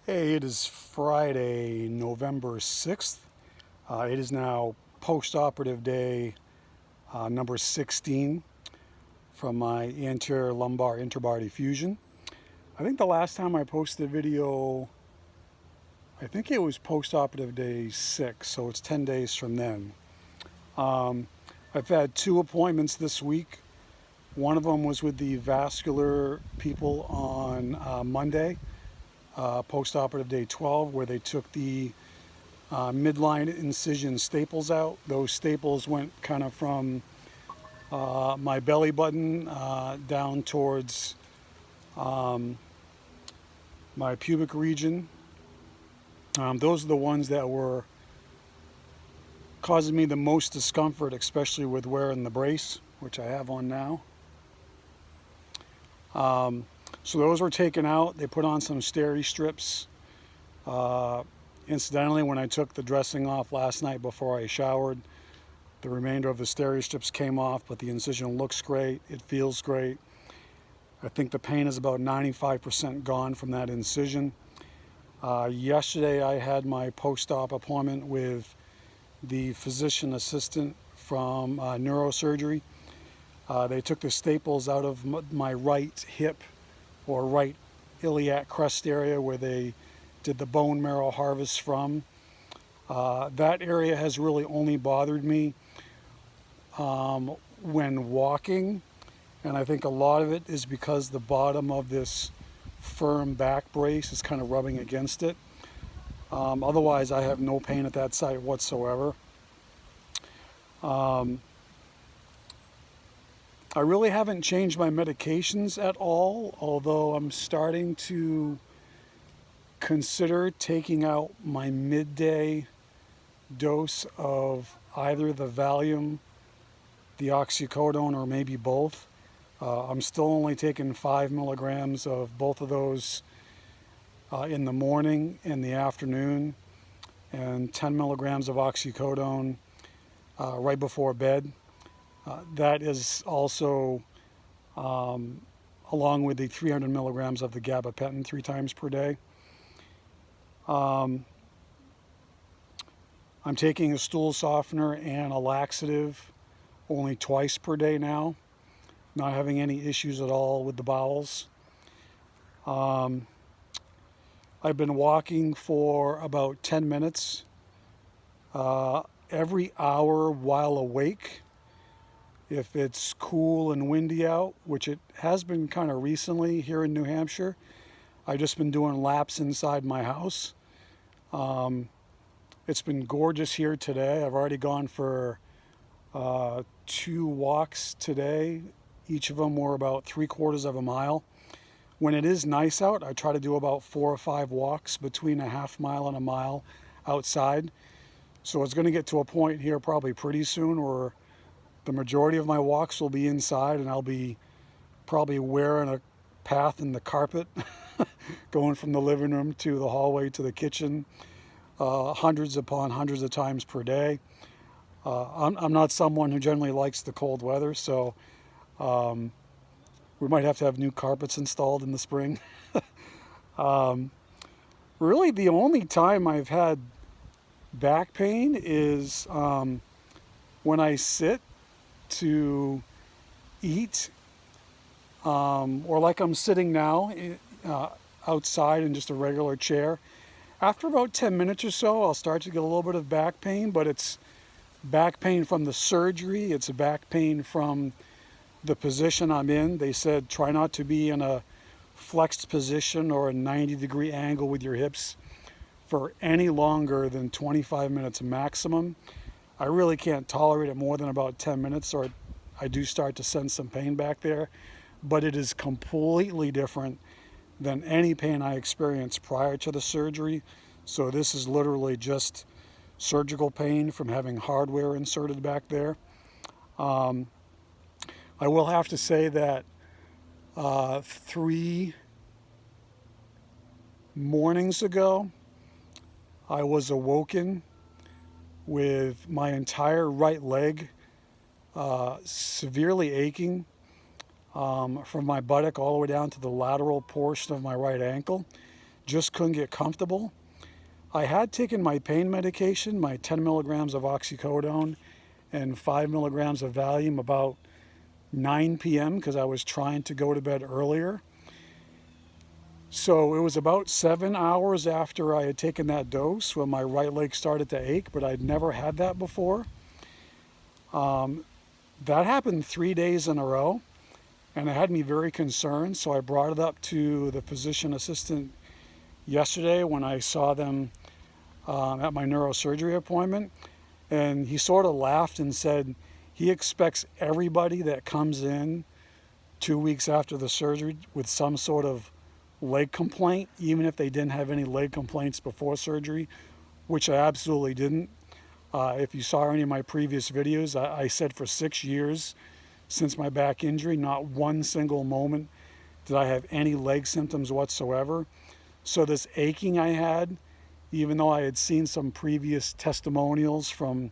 Hey, it is Friday, November 6th. It is now post-operative day number 16 from my anterior lumbar interbody fusion. I think the last time I posted a video, I think it was post-operative day 6, so it's 10 days from then. Um, I've had two appointments this week. One of them was with the vascular people on Monday, post-operative day 12, where they took the midline incision staples out. Those staples went kind of from my belly button down towards my pubic region. Those are the ones that were causing me the most discomfort, especially with wearing the brace, which I have on now. So those were taken out. They put on some steri strips. Incidentally, when I took the dressing off last night before I showered, the remainder of the steri strips came off, but the incision looks great. It feels great. I think the pain is about 95% gone from that incision. Yesterday, I had my post-op appointment with the physician assistant from neurosurgery. They took the staples out of my right hip or right iliac crest area where they did the bone marrow harvest from. That area has really only bothered me when walking, and I think a lot of it is because the bottom of this firm back brace is kind of rubbing against it. Otherwise, I have no pain at that site whatsoever. I really haven't changed my medications at all, although I'm starting to consider taking out my midday dose of either the Valium, the oxycodone, or maybe both. I'm still only taking 5 milligrams of both of those in the morning and the afternoon, and 10 milligrams of oxycodone right before bed. That is also along with the 300 milligrams of the gabapentin 3 times per day. I'm taking a stool softener and a laxative only twice per day now, not having any issues at all with the bowels. I've been walking for about 10 minutes every hour while awake. If it's cool and windy out, which it has been kind of recently here in New Hampshire, I've just been doing laps inside my house. It's been gorgeous here today. I've already gone for 2 walks today. Each of them were about 3/4 of a mile. When it is nice out, I try to do about 4 or 5 walks between a half mile and a mile outside. So it's going to get to a point here probably pretty soon where the majority of my walks will be inside, and I'll be probably wearing a path in the carpet going from the living room to the hallway to the kitchen hundreds upon hundreds of times per day. I'm not someone who generally likes the cold weather, so we might have to have new carpets installed in the spring. Really, the only time I've had back pain is when I sit to eat, or like I'm sitting now outside in just a regular chair. After about 10 minutes or so, I'll start to get a little bit of back pain, but it's back pain from the surgery. It's back pain from the position I'm in. They said try not to be in a flexed position or a 90-degree angle with your hips for any longer than 25 minutes maximum. I really can't tolerate it more than about 10 minutes, or I do start to sense some pain back there. But it is completely different than any pain I experienced prior to the surgery. So this is literally just surgical pain from having hardware inserted back there. I will have to say that 3 mornings ago, I was awoken with my entire right leg severely aching from my buttock all the way down to the lateral portion of my right ankle. just couldn't get comfortable. I had taken my pain medication, my 10 milligrams of oxycodone and 5 milligrams of Valium about 9 p.m. because I was trying to go to bed earlier. So it was about 7 hours after I had taken that dose when my right leg started to ache, but I'd never had that before. That happened 3 days in a row, and it had me very concerned. So I brought it up to the physician assistant yesterday when I saw them at my neurosurgery appointment, and he sort of laughed and said he expects everybody that comes in 2 weeks after the surgery with some sort of leg complaint, even if they didn't have any leg complaints before surgery, which I absolutely didn't. If you saw any of my previous videos, I said for 6 years since my back injury, not one single moment did I have any leg symptoms whatsoever. So this aching I had, even though I had seen some previous testimonials from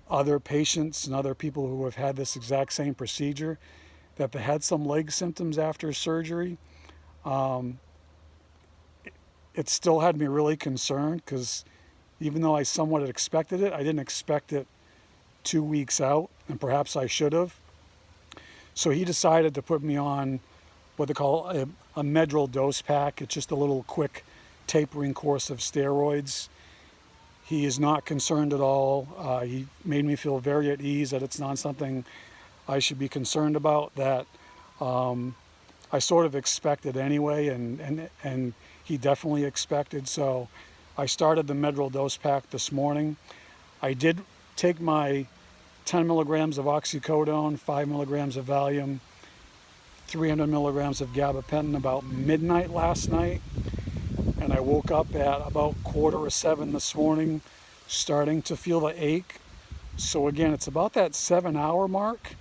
other patients and other people who have had this exact same procedure, that they had some leg symptoms after surgery, it still had me really concerned, because even though I somewhat had expected it, I didn't expect it 2 weeks out, and perhaps I should have. So he decided to put me on what they call a Metrodose pack. It's just a little quick tapering course of steroids. He is not concerned at all. He made me feel very at ease that it's not something I should be concerned about, that I sort of expected anyway, and he definitely expected. So I started the Metrodose pack this morning. I did take my 10 milligrams of oxycodone, 5 milligrams of Valium, 300 milligrams of gabapentin about midnight last night. And I woke up at about 6:45 this morning, starting to feel the ache. So again, it's about that 7-hour mark,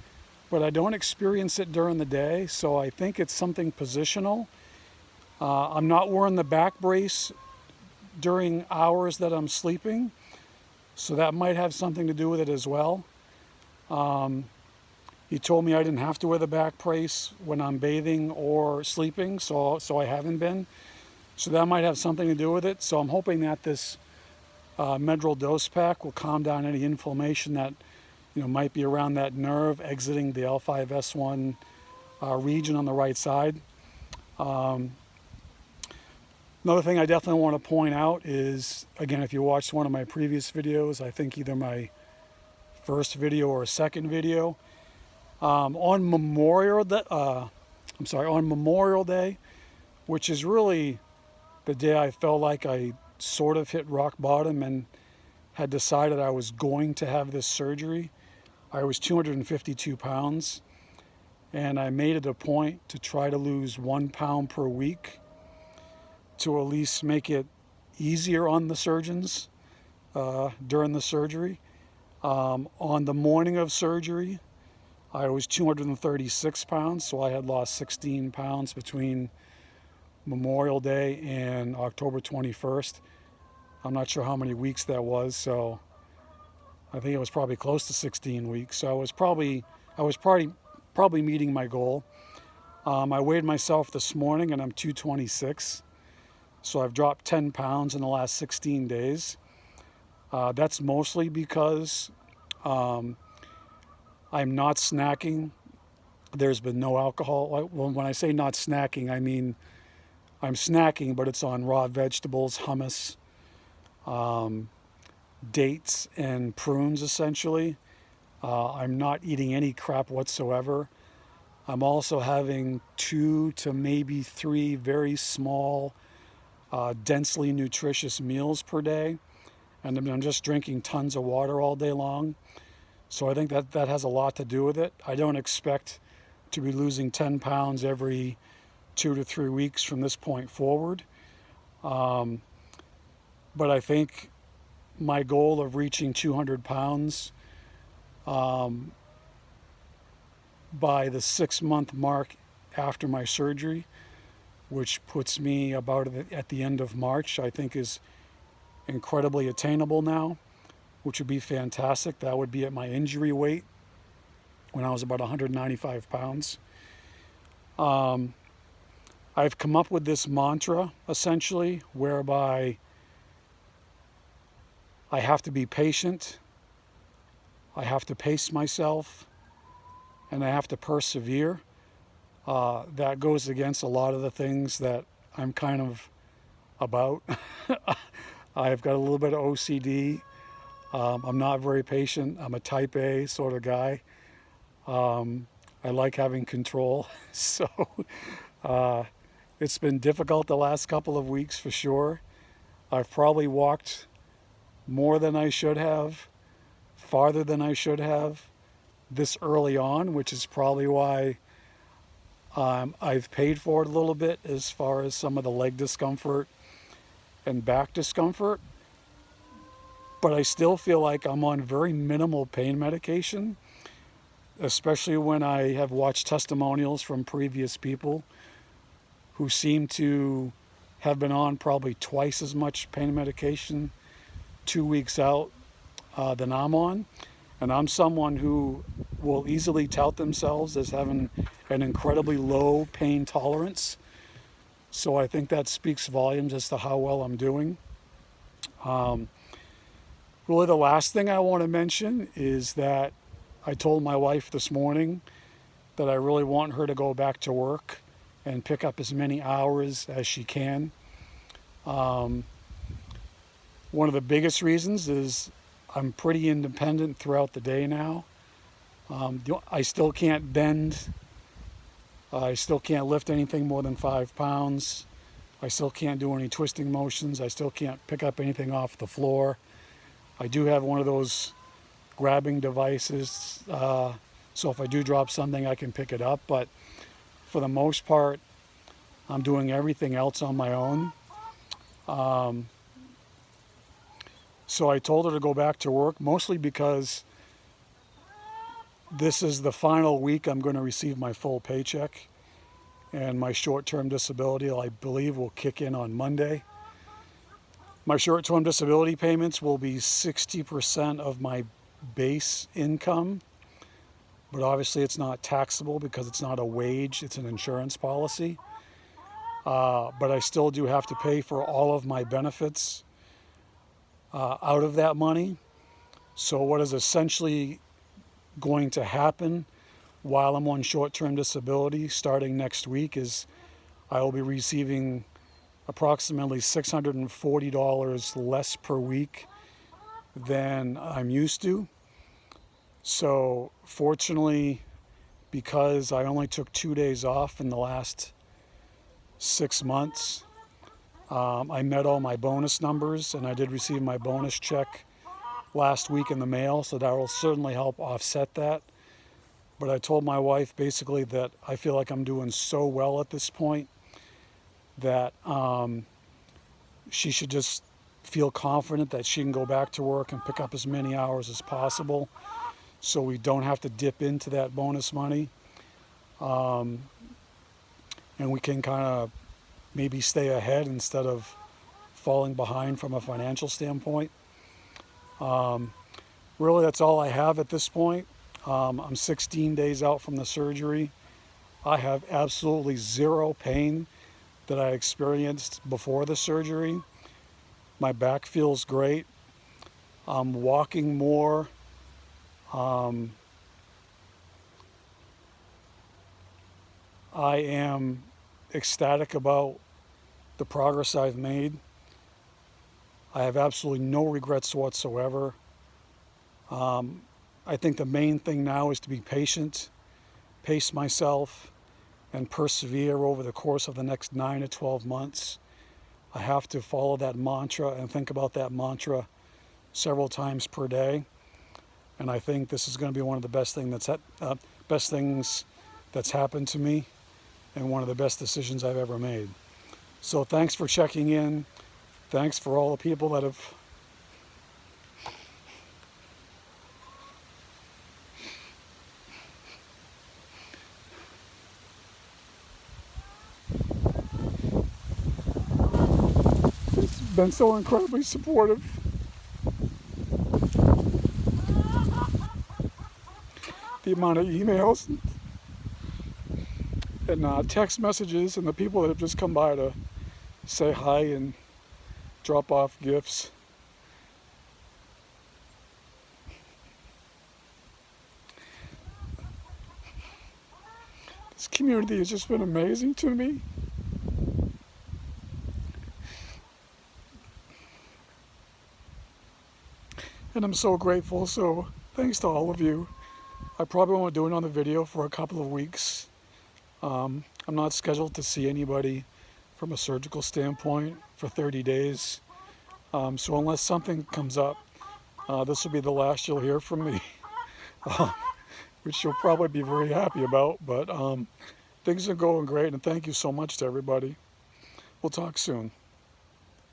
but I don't experience it during the day. So I think it's something positional. I'm not wearing the back brace during hours that I'm sleeping, so that might have something to do with it as well. He told me I didn't have to wear the back brace when I'm bathing or sleeping, so I haven't been. So that might have something to do with it. So I'm hoping that this Metrodose pack will calm down any inflammation that might be around that nerve exiting the L5-S1 region on the right side. Another thing I definitely want to point out is, again, if you watched one of my previous videos, I think either my first video or second video, on Memorial Day, which is really the day I felt like I sort of hit rock bottom and had decided I was going to have this surgery. I was 252 pounds, and I made it a point to try to lose 1 pound per week to at least make it easier on the surgeons during the surgery. On the morning of surgery, I was 236 pounds, so I had lost 16 pounds between Memorial Day and October 21st. I'm not sure how many weeks that was, so I think it was probably close to 16 weeks. So I was probably meeting my goal. I weighed myself this morning and I'm 226. So I've dropped 10 pounds in the last 16 days. That's mostly because I'm not snacking. There's been no alcohol. When I say not snacking, I mean I'm snacking, but it's on raw vegetables, hummus, dates, and prunes, essentially. I'm not eating any crap whatsoever. I'm also having 2 to maybe 3 very small, densely nutritious meals per day. And I'm just drinking tons of water all day long. So I think that has a lot to do with it. I don't expect to be losing 10 pounds every 2 to 3 weeks from this point forward. But I think my goal of reaching 200 pounds by the 6-month mark after my surgery, which puts me about at the end of March, I think is incredibly attainable now, which would be fantastic. That would be at my injury weight when I was about 195 pounds. I've come up with this mantra, essentially, whereby I have to be patient, I have to pace myself, and I have to persevere. That goes against a lot of the things that I'm kind of about. I've got a little bit of OCD. I'm not very patient. I'm a type A sort of guy. I like having control. So it's been difficult the last couple of weeks for sure. I've probably walked more than I should have, farther than I should have this early on, which is probably why I've paid for it a little bit as far as some of the leg discomfort and back discomfort. But I still feel like I'm on very minimal pain medication, especially when I have watched testimonials from previous people who seem to have been on probably twice as much pain medication 2 weeks out than I'm on. And I'm someone who will easily tout themselves as having an incredibly low pain tolerance. So I think that speaks volumes as to how well I'm doing. Really the last thing I want to mention is that I told my wife this morning that I really want her to go back to work and pick up as many hours as she can. One of the biggest reasons is I'm pretty independent throughout the day now. I still can't bend. I still can't lift anything more than 5 pounds. I still can't do any twisting motions. I still can't pick up anything off the floor. I do have one of those grabbing devices, so if I do drop something, I can pick it up. But for the most part, I'm doing everything else on my own. So I told her to go back to work, mostly because this is the final week I'm going to receive my full paycheck, and my short-term disability, I believe, will kick in on Monday. My short-term disability payments will be 60% of my base income, but obviously it's not taxable because it's not a wage, it's an insurance policy. But I still do have to pay for all of my benefits out of that money. So what is essentially going to happen while I'm on short-term disability starting next week is I will be receiving approximately $640 less per week than I'm used to. So fortunately, because I only took 2 days off in the last 6 months, I met all my bonus numbers, and I did receive my bonus check last week in the mail, so that will certainly help offset that. But I told my wife basically that I feel like I'm doing so well at this point that she should just feel confident that she can go back to work and pick up as many hours as possible so we don't have to dip into that bonus money. And we can kind of maybe stay ahead instead of falling behind from a financial standpoint. Really, that's all I have at this point. I'm 16 days out from the surgery. I have absolutely zero pain that I experienced before the surgery. My back feels great. I'm walking more. I am ecstatic about the progress I've made. I have absolutely no regrets whatsoever. I think the main thing now is to be patient, pace myself, and persevere over the course of the next 9 to 12 months. I have to follow that mantra and think about that mantra several times per day. And I think this is going to be one of the best things that's happened to me, and one of the best decisions I've ever made. So thanks for checking in. Thanks for all the people that have been so incredibly supportive. The amount of emails and text messages, and the people that have just come by to say hi and drop off gifts. This community has just been amazing to me. And I'm so grateful. So thanks to all of you. I probably won't do another video for a couple of weeks. I'm not scheduled to see anybody from a surgical standpoint for 30 days. So unless something comes up, this will be the last you'll hear from me, which you'll probably be very happy about. But things are going great, and thank you so much to everybody. We'll talk soon.